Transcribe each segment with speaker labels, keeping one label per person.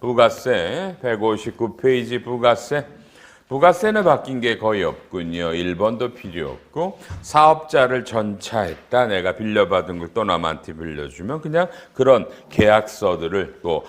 Speaker 1: 부가세 159페이지 부가세. 부가세는 바뀐 게 거의 없군요. 1번도 필요 없고 사업자를 전차했다. 내가 빌려받은 걸 또 남한테 빌려주면 그냥 그런 계약서들을 또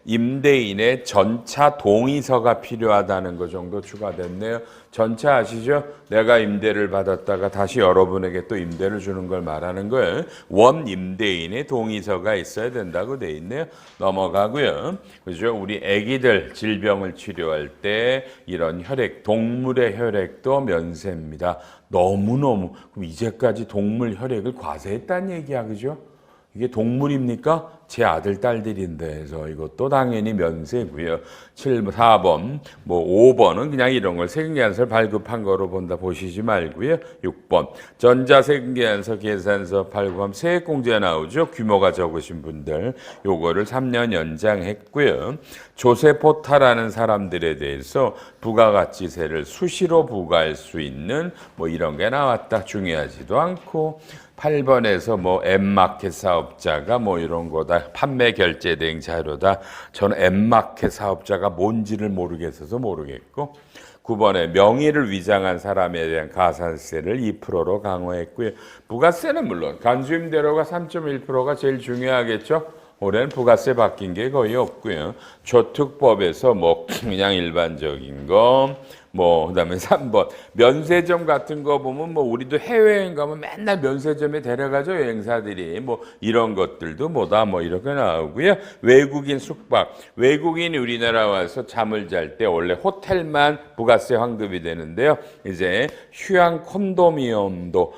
Speaker 1: 임대인의 전차 동의서가 필요하다는 것 정도 추가됐네요. 전차 아시죠? 내가 임대를 받았다가 다시 여러분에게 또 임대를 주는 걸 말하는 거예요. 원 임대인의 동의서가 있어야 된다고 돼 있네요. 넘어가고요. 그죠? 우리 아기들 질병을 치료할 때 이런 혈액, 동물의 혈액도 면세입니다. 너무너무 그럼 이제까지 동물 혈액을 과세했다는 얘기야, 그죠? 이게 동물입니까? 제 아들, 딸들인데, 그래서 이것도 당연히 면세고요. 4번, 5번은 그냥 이런 걸 세금계산서를 발급한 거로 본다 보시지 말고요. 6번, 전자세금계산서 계산서 발급하면 세액공제 나오죠. 규모가 적으신 분들, 요거를 3년 연장했고요. 조세포탈하는 사람들에 대해서 부가가치세를 수시로 부과할 수 있는 이런 게 나왔다. 중요하지도 않고. 8번에서 앱마켓 사업자가 이런 거다. 판매 결제 대행 자료다. 저는 앱마켓 사업자가 뭔지를 모르겠어서 모르겠고. 9번에 명의를 위장한 사람에 대한 가산세를 2%로 강화했고요. 부가세는 물론 간주임대료가 3.1%가 제일 중요하겠죠. 올해는 부가세 바뀐 게 거의 없고요. 저특법에서 그냥 일반적인 거, 그다음에 3번 면세점 같은 거 보면 우리도 해외여행 가면 맨날 면세점에 데려가죠. 여행사들이 이런 것들도 이렇게 나오고요. 외국인 숙박, 외국인이 우리나라 와서 잠을 잘 때 원래 호텔만 부가세 환급이 되는데요. 이제 휴양 콘도미니엄도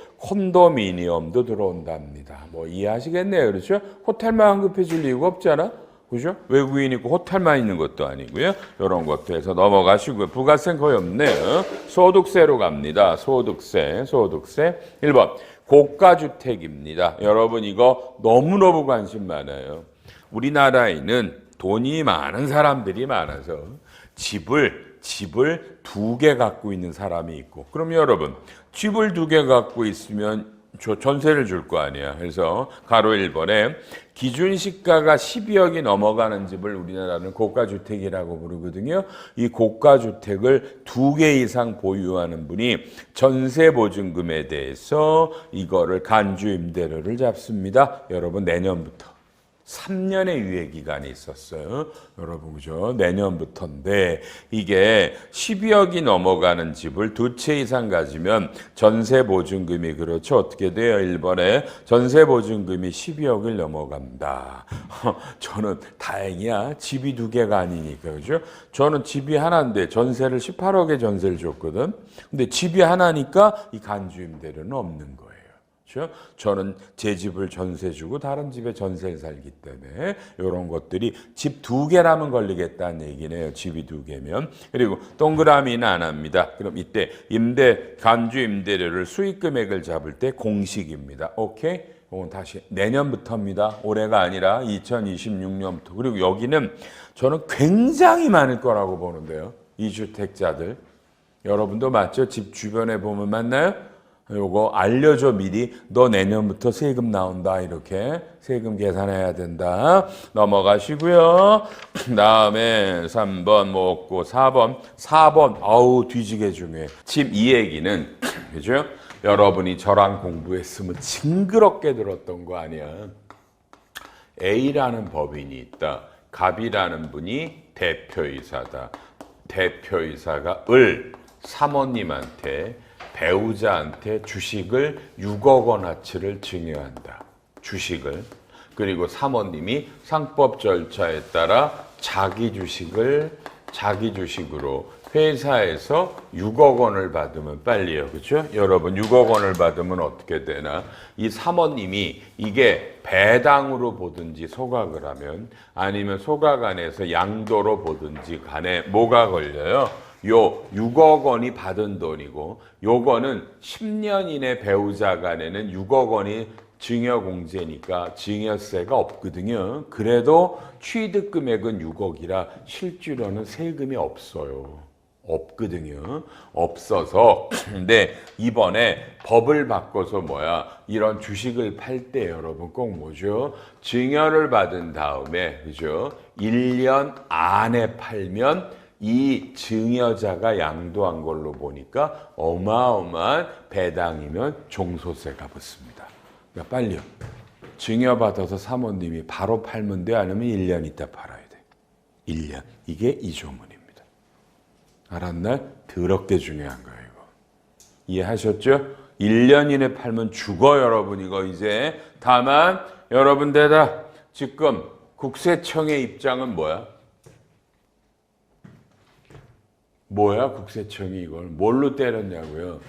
Speaker 1: 들어온답니다. 이해하시겠네요. 그렇죠? 호텔만 환급해 줄 이유가 없잖아. 그죠? 외국인 있고 호텔만 있는 것도 아니고요. 이런 것도 해서 넘어가시고요. 부가세는 거의 없네요. 소득세로 갑니다. 소득세. 1번 고가주택입니다. 여러분 이거 너무너무 관심 많아요. 우리나라에는 돈이 많은 사람들이 많아서 집을 2개 갖고 있는 사람이 있고, 그럼 여러분 집을 2개 갖고 있으면 전세를 줄 거 아니야. 그래서 가로 1번에 기준시가가 12억이 넘어가는 집을 우리나라는 고가주택이라고 부르거든요. 이 고가주택을 2개 이상 보유하는 분이 전세보증금에 대해서 이거를 간주임대료를 잡습니다. 여러분 내년부터 3년의 유예기간이 있었어요. 여러분, 그죠? 내년부터인데, 이게 12억이 넘어가는 집을 2채 이상 가지면 전세보증금이 그렇죠. 어떻게 돼요? 1번에 전세보증금이 12억을 넘어간다. 저는 다행이야. 집이 2개가 아니니까, 그죠? 저는 집이 하나인데 전세를 18억에 전세를 줬거든. 근데 집이 하나니까 이 간주임대료는 없는 거예요. 그렇죠? 저는 제 집을 전세 주고 다른 집에 전세를 살기 때문에 이런 것들이 집 2개라면 걸리겠다는 얘기네요. 집이 2개면. 그리고 동그라미는 안 합니다. 그럼 이때 간주 임대료를 수익 금액을 잡을 때 공식입니다. 오케이? 이건 다시 내년부터입니다. 올해가 아니라 2026년부터. 그리고 여기는 저는 굉장히 많을 거라고 보는데요. 이주택자들. 여러분도 맞죠? 집 주변에 보면 맞나요? 요거 알려줘 미리. 너 내년부터 세금 나온다. 이렇게 세금 계산해야 된다. 넘어가시고요. 다음에 3번 없고 4번 아우 뒤지게 중요해. 지금 이 얘기는 그죠? 여러분이 저랑 공부했으면 징그럽게 들었던 거 아니야. A라는 법인이 있다. 갑이라는 분이 대표이사다. 대표이사가 사모님한테 배우자한테 주식을 6억 원어치를 증여한다. 주식을. 그리고 사모님이 상법 절차에 따라 자기 주식으로 회사에서 6억 원을 받으면 빨리요. 그렇죠? 여러분 6억 원을 받으면 어떻게 되나? 이 사모님이 이게 배당으로 보든지 소각을 하면 아니면 소각 안에서 양도로 보든지 간에 뭐가 걸려요? 요 6억 원이 받은 돈이고 요거는 10년 이내 배우자 간에는 6억 원이 증여공제니까 증여세가 없거든요. 그래도 취득 금액은 6억이라 실제로는 세금이 없어요. 없거든요. 없어서 근데 이번에 법을 바꿔서 이런 주식을 팔 때 여러분 꼭 뭐죠? 증여를 받은 다음에 그죠? 1년 안에 팔면 이 증여자가 양도한 걸로 보니까 어마어마한 배당이면 종소세가 붙습니다. 그러니까 빨리요. 증여받아서 사모님이 바로 팔면 돼? 아니면 1년 있다 팔아야 돼? 1년. 이게 이 조문입니다. 알았나? 더럽게 중요한 거예요, 이거. 이해하셨죠? 1년 이내 팔면 죽어, 여러분. 이거 이제. 다만, 여러분 대다. 지금 국세청의 입장은 뭐야? 국세청이 이걸 뭘로 때렸냐고요?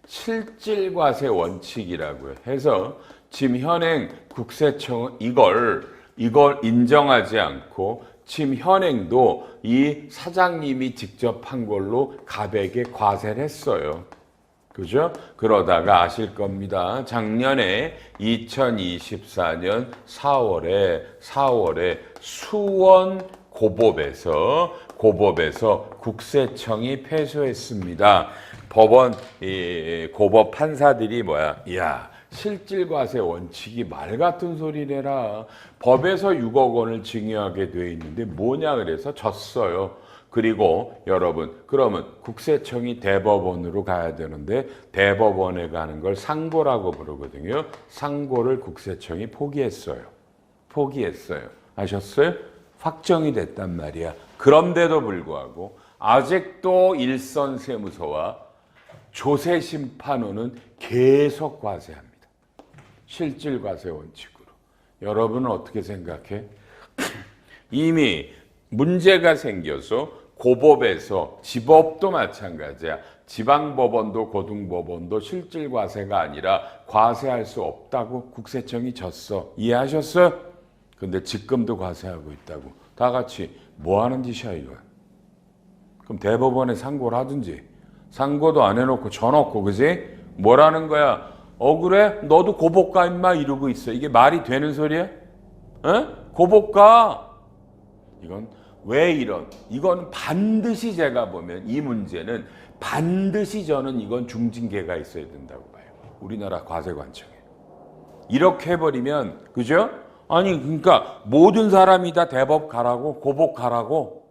Speaker 1: 실질과세 원칙이라고요. 해서 지금 현행 국세청은 이걸 인정하지 않고 지금 현행도 이 사장님이 직접 한 걸로 갑에게 과세를 했어요. 그죠? 그러다가 아실 겁니다. 작년에 2024년 4월에 수원 고법에서 국세청이 패소했습니다. 고법 판사들이 이야, 실질과세 원칙이 말 같은 소리래라. 법에서 6억 원을 증여하게 돼 있는데 뭐냐 그래서 졌어요. 그리고 여러분, 그러면 국세청이 대법원으로 가야 되는데 대법원에 가는 걸 상고라고 부르거든요. 상고를 국세청이 포기했어요. 아셨어요? 확정이 됐단 말이야. 그런데도 불구하고 아직도 일선세무서와 조세심판원은 계속 과세합니다. 실질과세 원칙으로. 여러분은 어떻게 생각해? 이미 문제가 생겨서 고법에서 지법도 마찬가지야. 지방법원도 고등법원도 실질과세가 아니라 과세할 수 없다고 국세청이 졌어. 이해하셨어요? 근데 지금도 과세하고 있다고. 다 같이 뭐 하는 짓이야 이거. 그럼 대법원에 상고를 하든지. 상고도 안 해놓고 져놓고 그지? 뭐라는 거야? 억울해? 너도 고법가 임마 이러고 있어. 이게 말이 되는 소리야? 고법가. 이건 왜 이건 반드시 제가 보면 이 문제는 반드시 저는 이건 중징계가 있어야 된다고 봐요. 우리나라 과세관청에. 이렇게 해버리면 그죠? 아니 그러니까 모든 사람이 다 대법 가라고 고법 가라고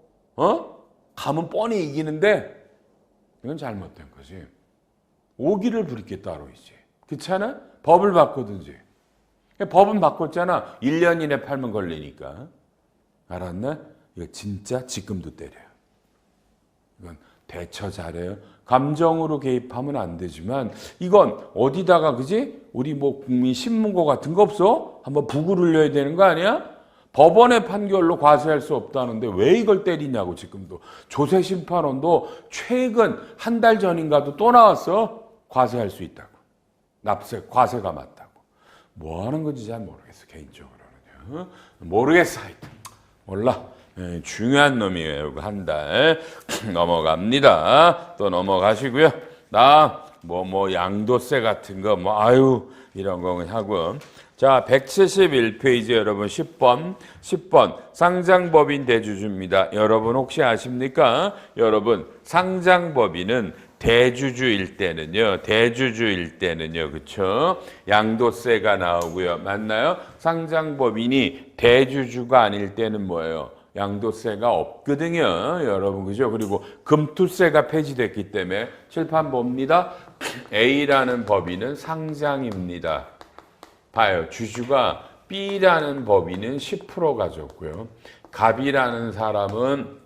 Speaker 1: 가면 뻔히 이기는데 이건 잘못된 거지. 오기를 부릴 게 따로 있지. 그렇잖아? 법을 바꾸든지. 법은 바꿨잖아. 1년 이내 팔면 걸리니까. 알았나? 이거 진짜 지금도 때려요. 이건 대처 잘해요. 감정으로 개입하면 안 되지만 이건 어디다가 그지? 우리 뭐 국민 신문고 같은 거 없어? 한번 북을 흘려야 되는 거 아니야? 법원의 판결로 과세할 수 없다는데 왜 이걸 때리냐고 지금도. 조세심판원도 최근 한 달 전인가도 또 나왔어. 과세할 수 있다고. 과세가 맞다고. 뭐 하는 건지 잘 모르겠어 개인적으로는요. 모르겠어 하여튼. 몰라. 중요한 놈이에요. 한 달 넘어갑니다. 또 넘어가시고요. 양도세 같은 거 이런 거 하고. 자, 171페이지 여러분 10번 상장법인 대주주입니다. 여러분 혹시 아십니까? 여러분 상장법인은 대주주일 때는요, 그쵸? 양도세가 나오고요. 맞나요? 상장법인이 대주주가 아닐 때는 뭐예요? 양도세가 없거든요. 여러분, 그죠? 그리고 금투세가 폐지됐기 때문에 칠판 봅니다. A라는 법인은 상장입니다. 봐요. 주주가 B라는 법인은 10% 가졌고요. 갑이라는 사람은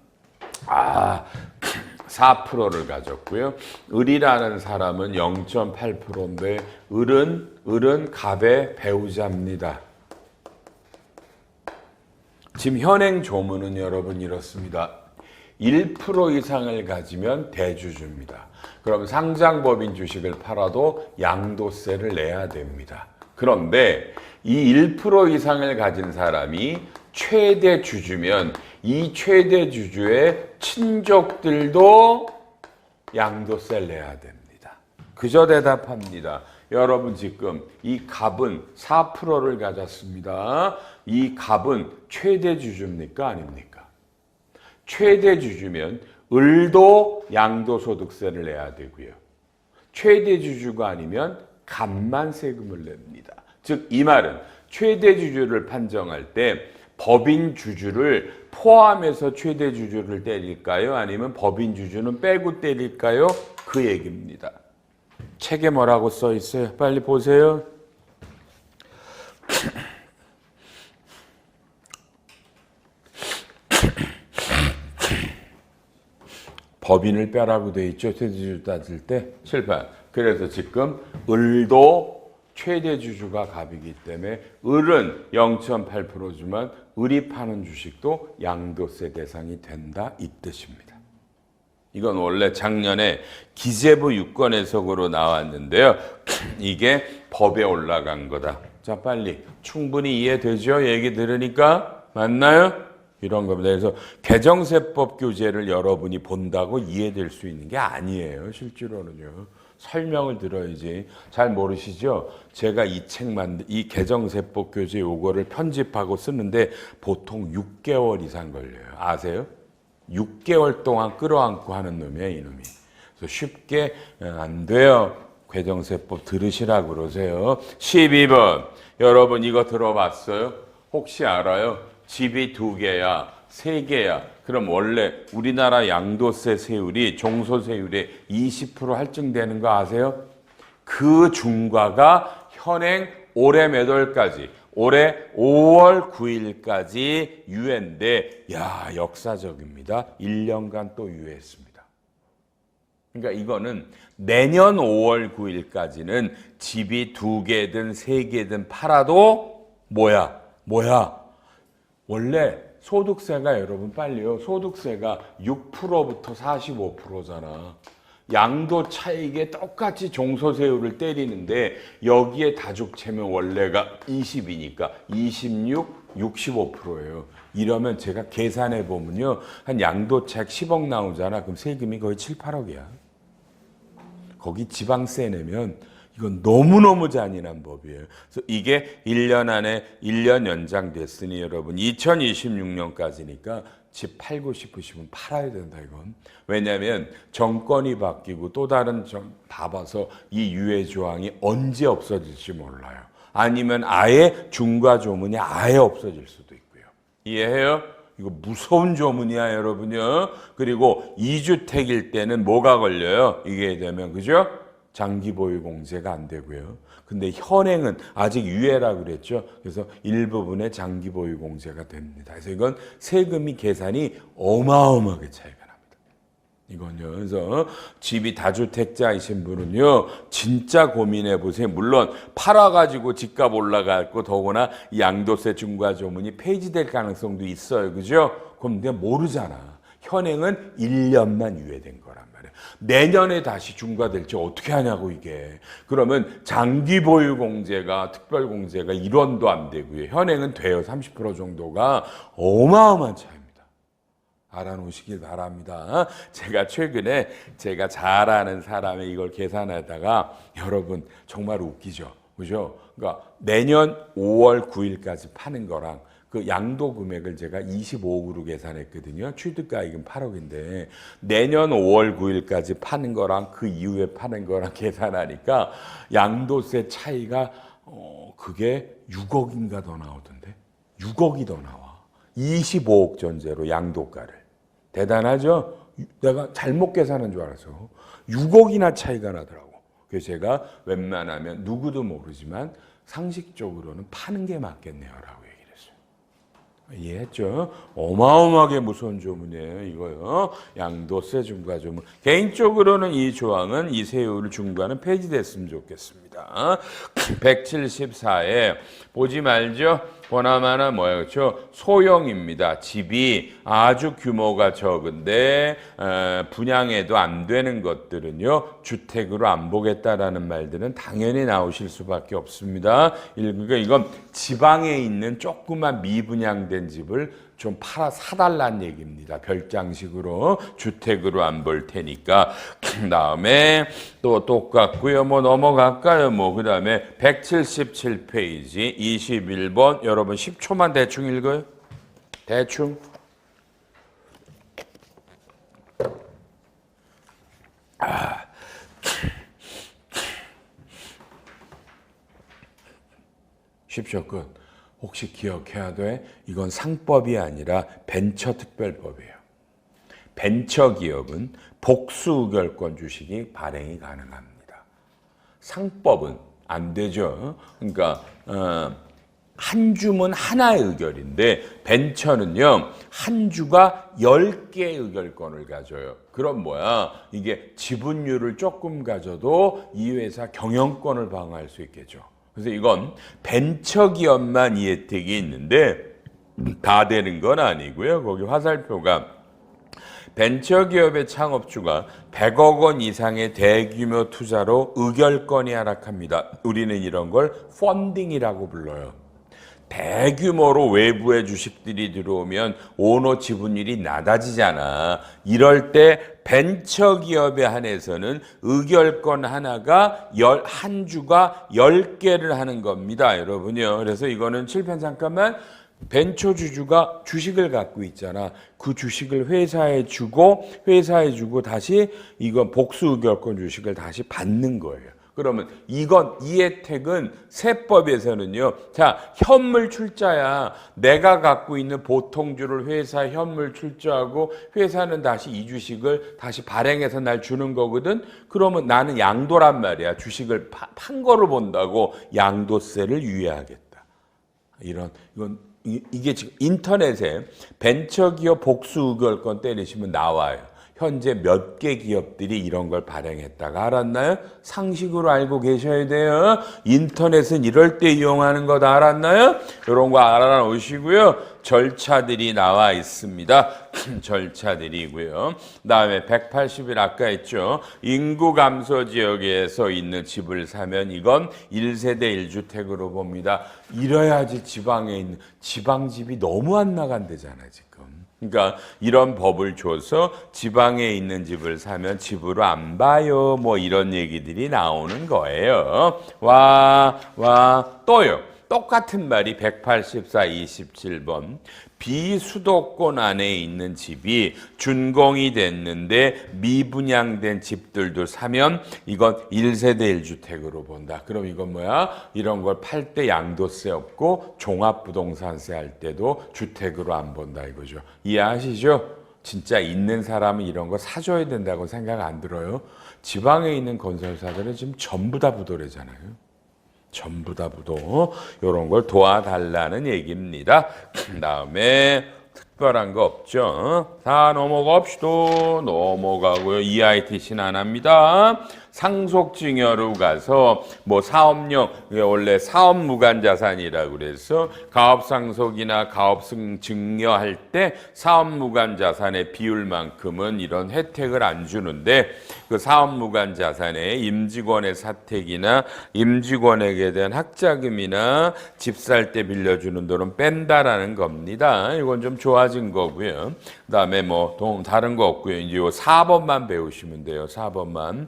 Speaker 1: 4%를 가졌고요. 을이라는 사람은 0.8%인데 을은 갑의 배우자입니다. 지금 현행 조문은 여러분 이렇습니다. 1% 이상을 가지면 대주주입니다. 그럼 상장법인 주식을 팔아도 양도세를 내야 됩니다. 그런데 이 1% 이상을 가진 사람이 최대 주주면 이 최대 주주의 친족들도 양도세를 내야 됩니다. 그저 대답합니다. 여러분 지금 이 갑은 4%를 가졌습니다. 이 갑은 최대 주주입니까? 아닙니까? 최대 주주면 을도 양도소득세를 내야 되고요. 최대 주주가 아니면 간만 세금을 냅니다. 즉 이 말은 최대 주주를 판정할 때 법인 주주를 포함해서 최대 주주를 때릴까요? 아니면 법인 주주는 빼고 때릴까요? 그 얘기입니다. 책에 뭐라고 써 있어요? 빨리 보세요. 법인을 빼라고 돼 있죠. 최대주주 따질 때 7판. 그래서 지금 을도 최대 주주가 갑이기 때문에 을은 0.8%지만 을이 파는 주식도 양도세 대상이 된다 이 뜻입니다. 이건 원래 작년에 기재부 유권 해석으로 나왔는데요. 이게 법에 올라간 거다. 자, 빨리 충분히 이해되죠? 얘기 들으니까 맞나요? 이런 겁니다. 그래서 개정세법 교재를 여러분이 본다고 이해될 수 있는 게 아니에요. 실제로는요. 설명을 들어야지. 잘 모르시죠? 제가 이 개정세법 교재 요거를 편집하고 쓰는데 보통 6개월 이상 걸려요. 아세요? 6개월 동안 끌어안고 하는 놈이에요, 이놈이. 그래서 쉽게 안 돼요. 개정세법 들으시라고 그러세요. 12번. 여러분 이거 들어봤어요? 혹시 알아요? 집이 2개야, 3개야. 그럼 원래 우리나라 양도세 세율이 종소세율의 20% 할증되는 거 아세요? 그 중과가 현행 올해 몇 월까지? 올해 5월 9일까지 유예인데 야 역사적입니다. 1년간 또 유예했습니다. 그러니까 이거는 내년 5월 9일까지는 집이 2개든 3개든 팔아도 뭐야? 원래 소득세가 여러분 빨리요. 소득세가 6%부터 45%잖아. 양도 차익에 똑같이 종소세율을 때리는데 여기에 다죽채면 원래가 20이니까 26, 65%예요. 이러면 제가 계산해 보면요. 한 양도 차익 10억 나오잖아. 그럼 세금이 거의 7, 8억이야. 거기 지방세 내면 이건 너무너무 잔인한 법이에요. 그래서 이게 1년 안에 1년 연장됐으니 여러분 2026년까지니까 집 팔고 싶으시면 팔아야 된다 이건. 왜냐하면 정권이 바뀌고 또 다른 봐봐서 이 유예 조항이 언제 없어질지 몰라요. 아니면 아예 중과 조문이 아예 없어질 수도 있고요. 이해해요? 이거 무서운 조문이야 여러분요. 그리고 2주택일 때는 뭐가 걸려요? 이게 되면 그죠? 장기 보유 공제가 안 되고요. 근데 현행은 아직 유예라고 그랬죠. 그래서 일부분의 장기 보유 공제가 됩니다. 그래서 이건 세금이 계산이 어마어마하게 차이가 납니다. 이건요. 그래서 집이 다주택자이신 분은요. 진짜 고민해 보세요. 물론 팔아가지고 집값 올라가고 더구나 양도세 중과조문이 폐지될 가능성도 있어요. 그죠? 그럼 내가 모르잖아. 현행은 1년만 유예된 거란 말이에요. 내년에 다시 중과될지 어떻게 하냐고 이게. 그러면 장기 보유 공제가 특별 공제가 1원도 안 되고요. 현행은 돼요. 30% 정도가 어마어마한 차이입니다. 알아놓으시길 바랍니다. 제가 최근에 제가 잘 아는 사람의 이걸 계산하다가 여러분 정말 웃기죠. 그죠? 그러니까 내년 5월 9일까지 파는 거랑 그 양도 금액을 제가 25억으로 계산했거든요. 취득가액은 8억인데 내년 5월 9일까지 파는 거랑 그 이후에 파는 거랑 계산하니까 양도세 차이가 그게 6억인가 더 나오던데 6억이 더 나와. 25억 전제로 양도가를. 대단하죠? 내가 잘못 계산한 줄 알아서 6억이나 차이가 나더라고. 그래서 제가 웬만하면 누구도 모르지만 상식적으로는 파는 게 맞겠네요라고. 이해했죠? 어마어마하게 무서운 조문이에요, 이거요. 양도세 중과조문. 개인적으로는 이 조항은 이 세율 중과는 폐지됐으면 좋겠습니다. 174에 보지 말죠? 보나마나 뭐예요, 그렇죠? 소형입니다. 집이 아주 규모가 적은데 분양해도 안 되는 것들은요 주택으로 안 보겠다라는 말들은 당연히 나오실 수밖에 없습니다. 그러니까 이건 지방에 있는 조그만 미분양된 집을 좀 팔아 사달라는 얘기입니다. 별장식으로 주택으로 안 볼 테니까. 그다음에 또 똑같고요. 뭐 넘어갈까요? 뭐 그다음에 177페이지 21번 여러분 10초만 대충 읽어요. 대충. 쉽죠 끝. 혹시 기억해야 돼? 이건 상법이 아니라 벤처특별법이에요. 벤처기업은 복수의결권 주식이 발행이 가능합니다. 상법은 안 되죠. 그러니까 한 주면 하나의 의결인데 벤처는요 한 주가 10개의 의결권을 가져요. 그럼 뭐야? 이게 지분율을 조금 가져도 이 회사 경영권을 방어할 수 있겠죠. 그래서 이건 벤처기업만 이 혜택이 있는데 다 되는 건 아니고요. 거기 화살표가 벤처기업의 창업주가 100억 원 이상의 대규모 투자로 의결권이 하락합니다. 우리는 이런 걸 펀딩이라고 불러요. 대규모로 외부의 주식들이 들어오면 오너 지분율이 낮아지잖아. 이럴 때 벤처기업에 한해서는 의결권 하나가 한 주가 10개를 하는 겁니다. 여러분요. 그래서 이거는 칠판 잠깐만. 벤처 주주가 주식을 갖고 있잖아. 그 주식을 회사에 주고 다시 이건 복수 의결권 주식을 다시 받는 거예요. 그러면 이 혜택은 세법에서는요. 자, 현물 출자야. 내가 갖고 있는 보통주를 회사에 현물 출자하고 회사는 다시 이 주식을 다시 발행해서 날 주는 거거든. 그러면 나는 양도란 말이야. 주식을 판 거를 본다고 양도세를 유예하겠다. 이게 지금 인터넷에 벤처기업 복수의결권 때리시면 나와요. 현재 몇 개 기업들이 이런 걸 발행했다가 알았나요? 상식으로 알고 계셔야 돼요. 인터넷은 이럴 때 이용하는 거 다 알았나요? 이런 거 알아놓으시고요. 절차들이 나와 있습니다. 절차들이고요. 그다음에 180일 아까 했죠. 인구 감소 지역에서 있는 집을 사면 이건 1세대 1주택으로 봅니다. 이래야지 지방에 있는 지방집이 너무 안 나간대잖아 지금. 그러니까 이런 법을 줘서 지방에 있는 집을 사면 집으로 안 봐요. 뭐 이런 얘기들이 나오는 거예요. 또요. 똑같은 말이 184, 27번. 비수도권 안에 있는 집이 준공이 됐는데 미분양된 집들도 사면 이건 1세대 1주택으로 본다. 그럼 이건 뭐야? 이런 걸 팔 때 양도세 없고 종합부동산세 할 때도 주택으로 안 본다 이거죠. 이해하시죠? 진짜 있는 사람은 이런 거 사줘야 된다고 생각 안 들어요? 지방에 있는 건설사들은 지금 전부 다 부도래잖아요. 전부 다 부도 이런 걸 도와달라는 얘기입니다. 그다음에 특별한 거 없죠. 다 넘어갑시다. 넘어가고요. EITC는 안 합니다. 상속증여로 가서 뭐 사업용 원래 사업 무관 자산이라고 그래서 가업상속이나 가업승 증여할 때 사업 무관 자산의 비율만큼은 이런 혜택을 안 주는데 그 사업 무관 자산에 임직원의 사택이나 임직원에게 대한 학자금이나 집 살 때 빌려주는 돈은 뺀다라는 겁니다. 이건 좀 좋아진 거고요. 그다음에 뭐 다른 거 없고요. 이제 요 4번만 배우시면 돼요. 4번만.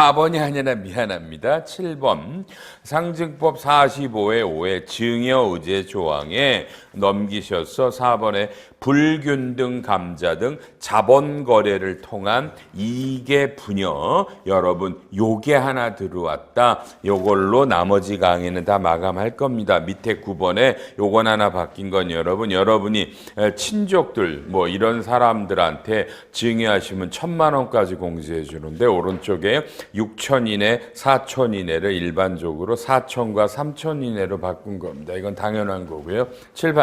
Speaker 1: 4번이 아니라 미안합니다. 7번. 상증법 45의 5의 증여의제 조항에 넘기셔서 4번에 불균등 감자 등 자본 거래를 통한 이익의 분여 여러분 요게 하나 들어왔다. 요걸로 나머지 강의는 다 마감할 겁니다. 밑에 9번에 요건 하나 바뀐 건 여러분이 친족들 뭐 이런 사람들한테 증여하시면 1,000만 원까지 공제해 주는데 오른쪽에 6천 이내, 4천 이내를 일반적으로 4천과 3천 이내로 바꾼 겁니다. 이건 당연한 거고요. 7번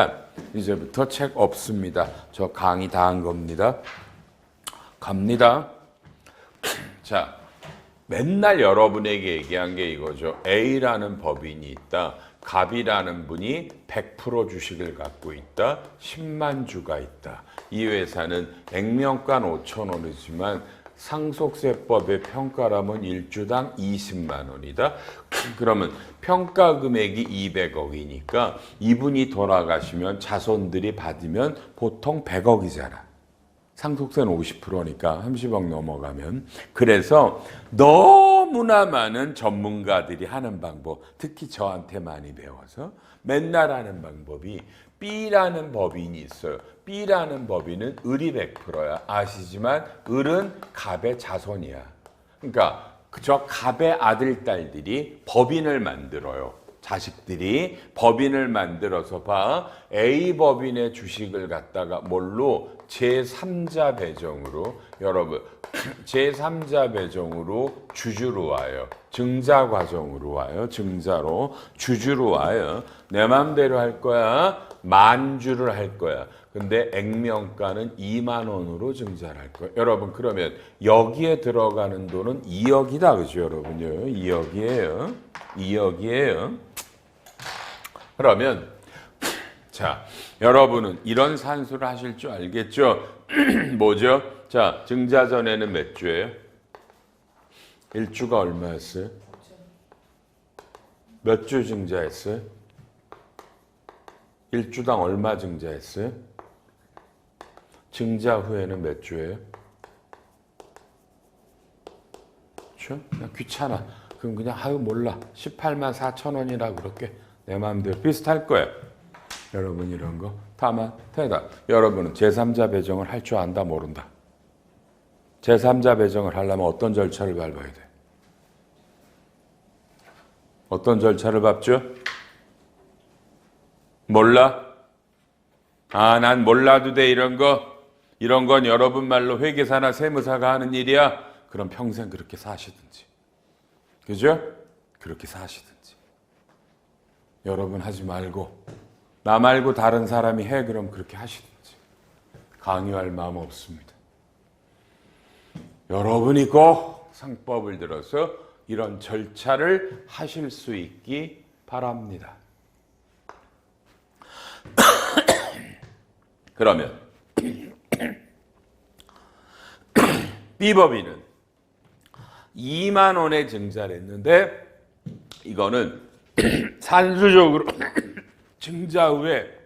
Speaker 1: 이제부터 책 없습니다. 저 강의 다 한 겁니다. 갑니다. 자, 맨날 여러분에게 얘기한 게 이거죠. A라는 법인이 있다. 갑이라는 분이 100% 주식을 갖고 있다. 10만 주가 있다. 이 회사는 액면가 5천 원이지만 상속세법의 평가라면 1주당 20만 원이다. 그러면 평가 금액이 200억이니까 이분이 돌아가시면 자손들이 받으면 보통 100억이잖아. 상속세는 50%니까 30억 넘어가면. 그래서 너무나 많은 전문가들이 하는 방법, 특히 저한테 많이 배워서 맨날 하는 방법이 B라는 법인이 있어요. B라는 법인은 을이 100%야. 아시지만 을은 갑의 자손이야. 그러니까 저 갑의 아들, 딸들이 법인을 만들어요. 자식들이 법인을 만들어서 봐. A 법인의 주식을 갖다가 뭘로? 제3자 배정으로 여러분 제3자 배정으로 주주로 와요. 증자 과정으로 와요. 증자로 주주로 와요. 내 맘대로 할 거야. 만주를 할 거야. 근데 액면가는 2만 원으로 증자를 할 거예요. 여러분 그러면 여기에 들어가는 돈은 2억이다. 그죠 여러분요? 2억이에요. 2억이에요. 그러면 자 여러분은 이런 산수를 하실 줄 알겠죠? 뭐죠? 자 증자 전에는 몇 주예요? 1주가 얼마였어요? 몇 주 증자했어요? 1주당 얼마 증자했어요? 증자 후에는 몇 주예요? 그렇죠? 그냥 귀찮아. 그럼 그냥 아유 몰라. 18만 4천 원이라 그렇게 내 마음대로 비슷할 거예요. 여러분 이런 거 다만 대답. 여러분은 제3자 배정을 할 줄 안다 모른다. 제3자 배정을 하려면 어떤 절차를 밟아야 돼? 어떤 절차를 밟죠? 몰라? 아, 난 몰라도 돼 이런 거. 이런 건 여러분 말로 회계사나 세무사가 하는 일이야. 그럼 평생 그렇게 사시든지. 그죠? 그렇게 사시든지. 여러분 하지 말고 나 말고 다른 사람이 해 그럼 그렇게 하시든지. 강요할 마음 없습니다. 여러분이 꼭 상법을 들어서 이런 절차를 하실 수 있기 바랍니다. 그러면 B법인은 2만 원에 증자를 했는데 이거는 산수적으로 증자 후에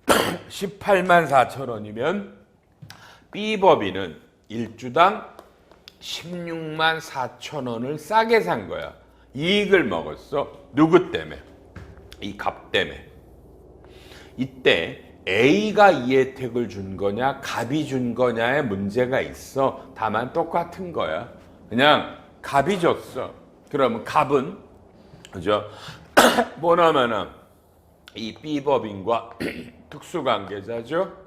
Speaker 1: 18만 4천 원이면 B법인은 1주당 16만 4천 원을 싸게 산 거야. 이익을 먹었어. 누구 때문에? 이 값 때문에. 이때 A가 이 혜택을 준 거냐 갑이 준 거냐에 문제가 있어. 다만 똑같은 거야. 그냥 갑이 줬어. 그러면 갑은 그죠? 뭐냐면은 이 B법인과 특수관계자죠.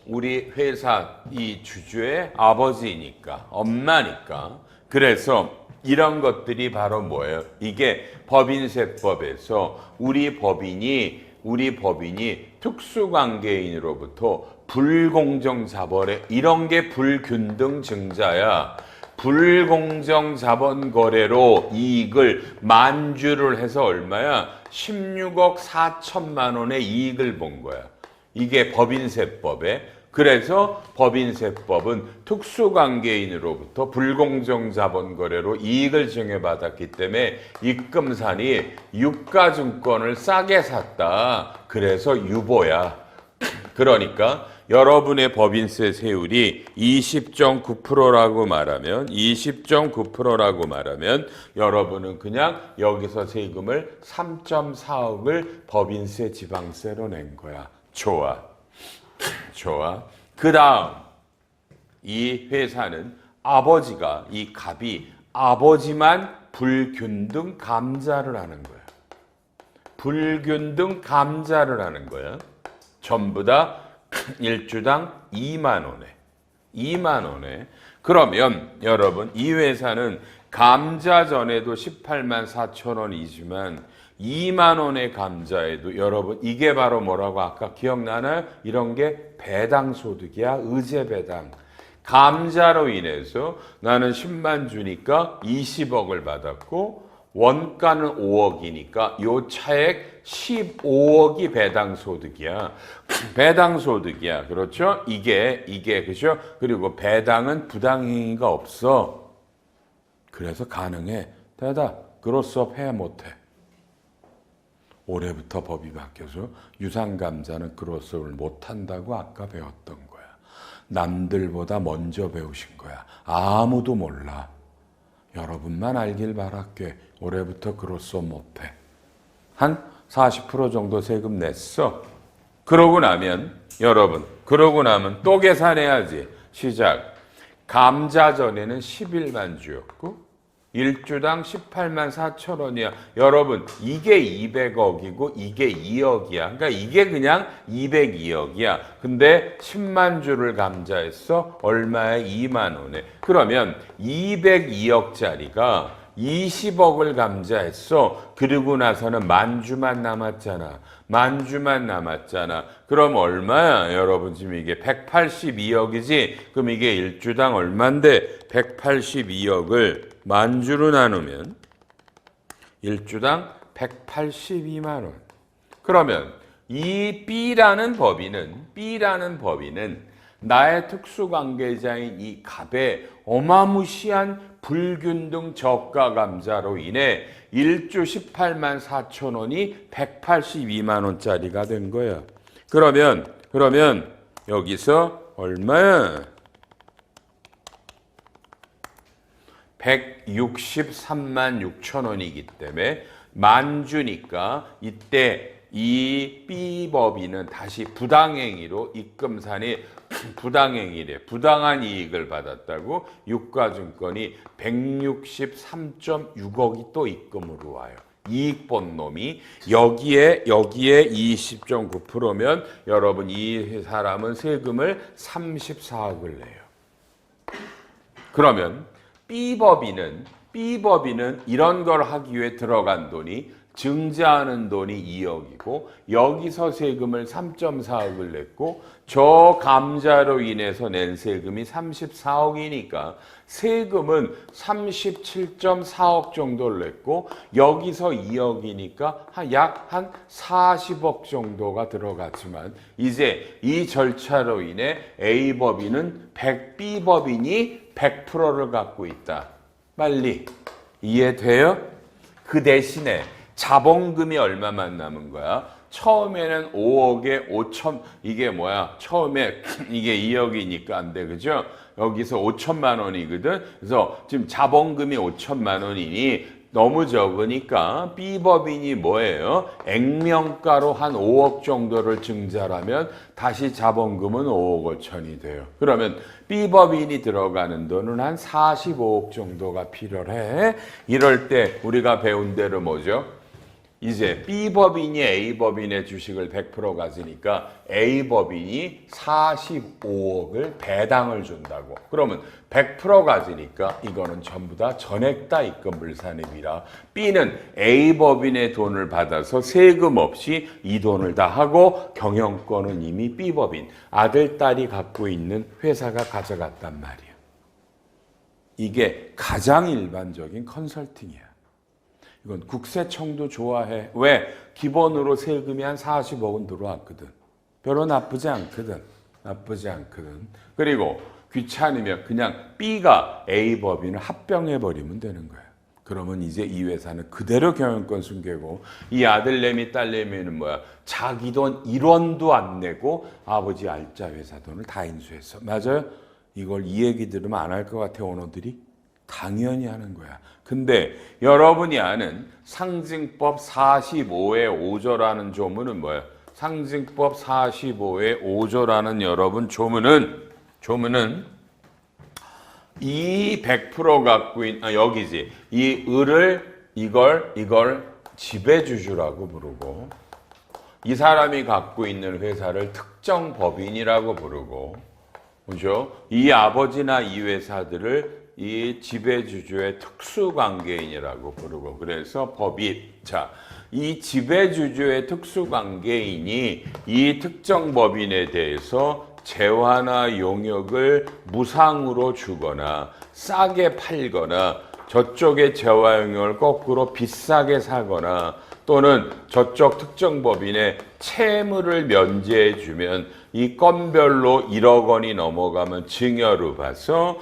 Speaker 1: 우리 회사 이 주주의 아버지니까 엄마니까. 그래서 이런 것들이 바로 뭐예요? 이게 법인세법에서 우리 법인이 특수관계인으로부터 불공정자본에 이런 게 불균등 증자야. 불공정자본 거래로 이익을 만주를 해서 얼마야? 16억 4천만 원의 이익을 본 거야. 이게 법인세법에. 그래서 법인세법은 특수관계인으로부터 불공정자본 거래로 이익을 증여받았기 때문에 입금산이 유가증권을 싸게 샀다. 그래서 유보야. 그러니까 여러분의 법인세 세율이 20.9%라고 말하면 여러분은 그냥 여기서 세금을 3.4억을 법인세 지방세로 낸 거야. 좋아. 그 다음 이 회사는 아버지가 이 갑이 아버지만 불균등 감자를 하는 거야. 불균등 감자를 하는 거야. 전부 다 1주당 2만 원에. 그러면 여러분 이 회사는 감자 전에도 18만 4천 원이지만 2만 원의 감자에도 여러분 이게 바로 뭐라고 아까 기억나나요? 이런 게 배당소득이야. 의제배당. 감자로 인해서 나는 10만 주니까 20억을 받았고 원가는 5억이니까 요 차액 15억이 배당소득이야. 배당소득이야. 그렇죠? 이게 그죠? 그리고 배당은 부당행위가 없어. 그래서 가능해. 대답. 그로스업 해 못해? 올해부터 법이 바뀌어서 유상감자는 그로스업을 못한다고 아까 배웠던 거야. 남들보다 먼저 배우신 거야. 아무도 몰라. 여러분만 알길 바랄게. 올해부터 그로스업 못해. 한 40% 정도 세금 냈어. 그러고 나면 또 계산해야지. 시작. 감자 전에는 11만 주였고 1주당 18만 4천 원이야. 여러분 이게 200억이고 이게 2억이야. 그러니까 이게 그냥 202억이야. 근데 10만 주를 감자했어. 얼마에? 2만 원에. 그러면 202억짜리가 20억을 감자했어. 그리고 나서는 만 주만 남았잖아. 만 주만 남았잖아. 그럼 얼마야? 여러분 지금 이게 182억이지? 그럼 이게 1주당 얼만데 182억을 만 주로 나누면 1주당 182만 원. 그러면 이 B라는 법인은 나의 특수관계자인 이 갑의 어마무시한 불균등 저가 감자로 인해 1주 18만 4천 원이 182만 원짜리가 된 거야. 그러면 여기서 얼마야? 163만 6천 원이기 때문에 만주니까 이때 이 B법인은 다시 부당행위로 입금산이 부당한 이익을 받았다고 유가증권이 163.6억이 또 입금으로 와요. 이익 본 놈이 여기에 20.9%면 여러분 이 사람은 세금을 34억을 내요. 그러면 B법인은 이런 걸 하기 위해 들어간 돈이 증자하는 돈이 2억이고 여기서 세금을 3.4억을 냈고 저 감자로 인해서 낸 세금이 34억이니까 세금은 37.4억 정도를 냈고 여기서 2억이니까 약 한 40억 정도가 들어갔지만 이제 이 절차로 인해 A법인은 B법인이 100%를 갖고 있다. 빨리 이해돼요? 그 대신에 자본금이 얼마만 남은 거야? 처음에는 5억에 5천, 이게 뭐야? 처음에 이게 2억이니까 안 돼, 그죠? 여기서 5천만 원이거든? 그래서 지금 자본금이 5천만 원이니 너무 적으니까 B법인이 뭐예요? 액면가로 한 5억 정도를 증자하면 다시 자본금은 5억 5천이 돼요. 그러면 B법인이 들어가는 돈은 한 45억 정도가 필요해. 이럴 때 우리가 배운 대로 뭐죠? 이제 B법인이 A법인의 주식을 100% 가지니까 A법인이 45억을 배당을 준다고. 그러면 100% 가지니까 이거는 전부 다 전액 다 입금 불산입이라 B는 A법인의 돈을 받아서 세금 없이 이 돈을 다 하고 경영권은 이미 B법인 아들, 딸이 갖고 있는 회사가 가져갔단 말이에요. 이게 가장 일반적인 컨설팅이야. 이건 국세청도 좋아해. 왜? 기본으로 세금이 한 40억은 들어왔거든. 별로 나쁘지 않거든. 그리고 귀찮으면 그냥 B가 A법인을 합병해버리면 되는 거야. 그러면 이제 이 회사는 그대로 경영권 숨기고 이 아들내미 딸내미는 뭐야? 자기 돈 1원도 안 내고 아버지 알짜 회사 돈을 다 인수했어. 맞아요? 이걸 이 얘기 들으면 안 할 것 같아, 언어들이? 당연히 하는 거야. 근데 여러분이 아는 상증법 45의 5조라는 조문은 뭐예요? 상증법 45의 5조라는 여러분 조문은 이 100% 갖고 있는 여기지. 이 을을 이걸 지배주주라고 부르고 이 사람이 갖고 있는 회사를 특정 법인이라고 부르고 그죠? 이 아버지나 이 회사들을 이 지배주주의 특수관계인이라고 부르고 그래서 법인. 자, 이 지배주주의 특수관계인이 이 특정 법인에 대해서 재화나 용역을 무상으로 주거나 싸게 팔거나 저쪽의 재화 용역을 거꾸로 비싸게 사거나 또는 저쪽 특정 법인에 채무를 면제해 주면 이 건별로 1억 원이 넘어가면 증여로 봐서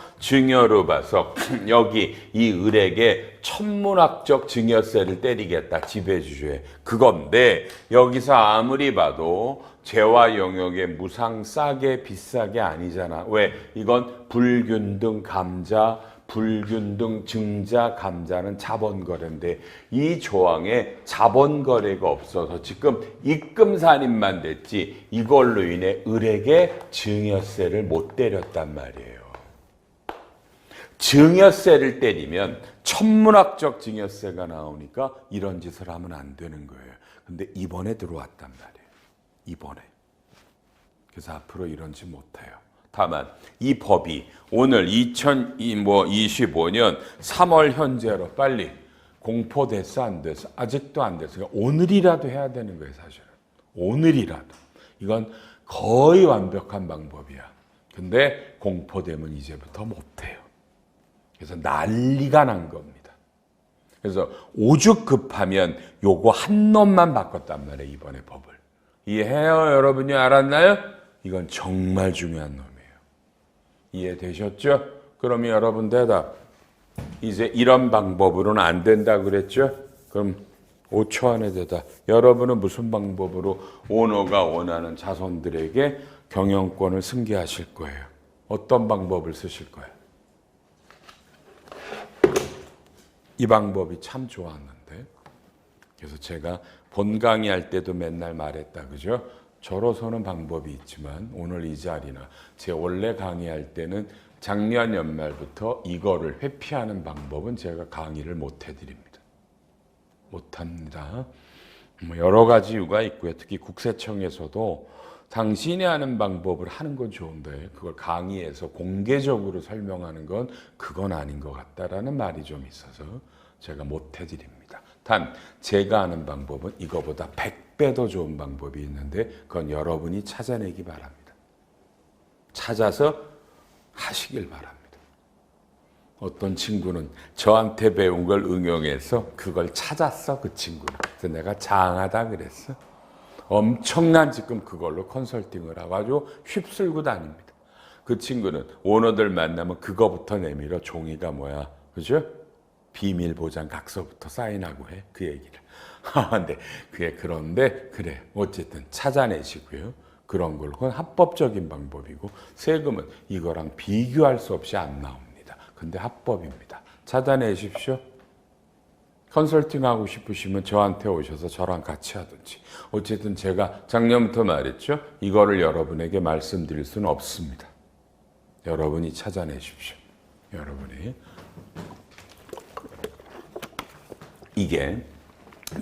Speaker 1: 여기 이 을에게 천문학적 증여세를 때리겠다. 지배주주에. 그건데 여기서 아무리 봐도 재화 영역에 무상 싸게 비싸게 아니잖아. 왜? 이건 불균등 감자 불균등 증자 감자는 자본거래인데 이 조항에 자본거래가 없어서 지금 입금산입만 됐지 이걸로 인해 을에게 증여세를 못 때렸단 말이에요. 증여세를 때리면 천문학적 증여세가 나오니까 이런 짓을 하면 안 되는 거예요. 근데 이번에 들어왔단 말이에요. 이번에. 그래서 앞으로 이런 짓 못해요. 다만 이 법이 오늘 2025년 3월 현재로 빨리 공포됐어 안 됐어? 아직도 안 됐어요. 오늘이라도 해야 되는 거예요, 사실은. 오늘이라도. 이건 거의 완벽한 방법이야. 근데 공포되면 이제부터 못해요. 그래서 난리가 난 겁니다. 그래서 오죽 급하면 요거 한 놈만 바꿨단 말이에요, 이번에 법을. 이해해요, 여러분이 알았나요? 이건 정말 중요한 놈이에요. 이해되셨죠? 그러면 여러분 대답. 이제 이런 방법으로는 안 된다 그랬죠? 그럼 5초 안에 대답. 여러분은 무슨 방법으로 오너가 원하는 자손들에게 경영권을 승계하실 거예요? 어떤 방법을 쓰실 거예요? 이 방법이 참 좋았는데. 그래서 제가 본 강의할 때도 맨날 말했다, 그죠? 저로서는 방법이 있지만 오늘 이 자리나 제 원래 강의할 때는 작년 연말부터 이거를 회피하는 방법은 제가 강의를 못 해드립니다. 못합니다. 여러 가지 이유가 있고요. 특히 국세청에서도 당신이 하는 방법을 하는 건 좋은데 그걸 강의에서 공개적으로 설명하는 건 그건 아닌 것 같다라는 말이 좀 있어서 제가 못 해드립니다. 단 제가 하는 방법은 이거보다 100배 더 좋은 방법이 있는데 그건 여러분이 찾아내기 바랍니다. 찾아서 하시길 바랍니다. 어떤 친구는 저한테 배운 걸 응용해서 그걸 찾았어, 그 친구는. 그래서 내가 장하다 그랬어. 엄청난 지금 그걸로 컨설팅을 하고 아주 휩쓸고 다닙니다. 그 친구는 오너들 만나면 그거부터 내밀어. 종이가 뭐야, 그죠? 비밀 보장 각서부터 사인하고 해, 그 얘기를. 근데 그런데 그래, 어쨌든 찾아내시고요. 그런 걸, 그건 합법적인 방법이고 세금은 이거랑 비교할 수 없이 안 나옵니다. 근데 합법입니다. 찾아내십시오. 컨설팅하고 싶으시면 저한테 오셔서 저랑 같이 하든지. 어쨌든 제가 작년부터 말했죠. 이거를 여러분에게 말씀드릴 수는 없습니다. 여러분이 찾아내십시오. 여러분이. 이게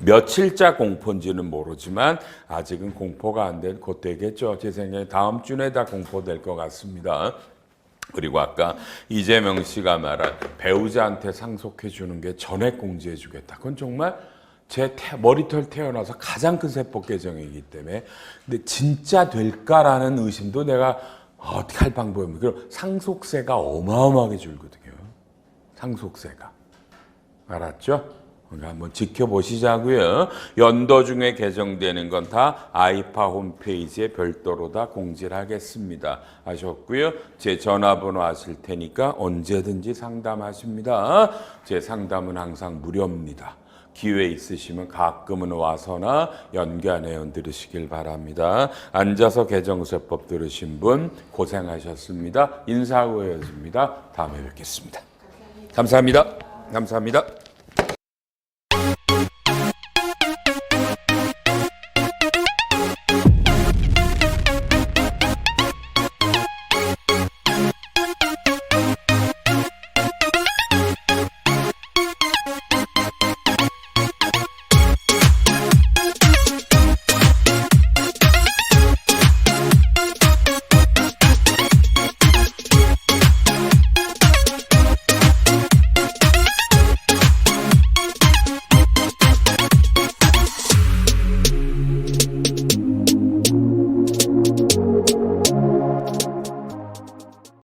Speaker 1: 며칠자 공포인지는 모르지만 아직은 공포가 안 된 곧 되겠죠. 제 생각에 다음 주에 다 공포될 것 같습니다. 그리고 아까 이재명 씨가 말한 배우자한테 상속해 주는 게 전액 공제해 주겠다. 그건 정말 제 머리털 태어나서 가장 큰 세법 개정이기 때문에. 근데 진짜 될까라는 의심도 내가 어떻게 할 방법입니까? 그리고 상속세가 어마어마하게 줄거든요. 상속세가. 알았죠? 한번 지켜보시자고요. 연도 중에 개정되는 건 다 아이파 홈페이지에 별도로 다 공지를 하겠습니다. 아셨고요. 제 전화번호 아실 테니까 언제든지 상담하십니다. 제 상담은 항상 무료입니다. 기회 있으시면 가끔은 와서나 연관회원 들으시길 바랍니다. 앉아서 개정세법 들으신 분 고생하셨습니다. 인사하고 헤어집니다. 다음에 뵙겠습니다. 감사합니다. 감사합니다.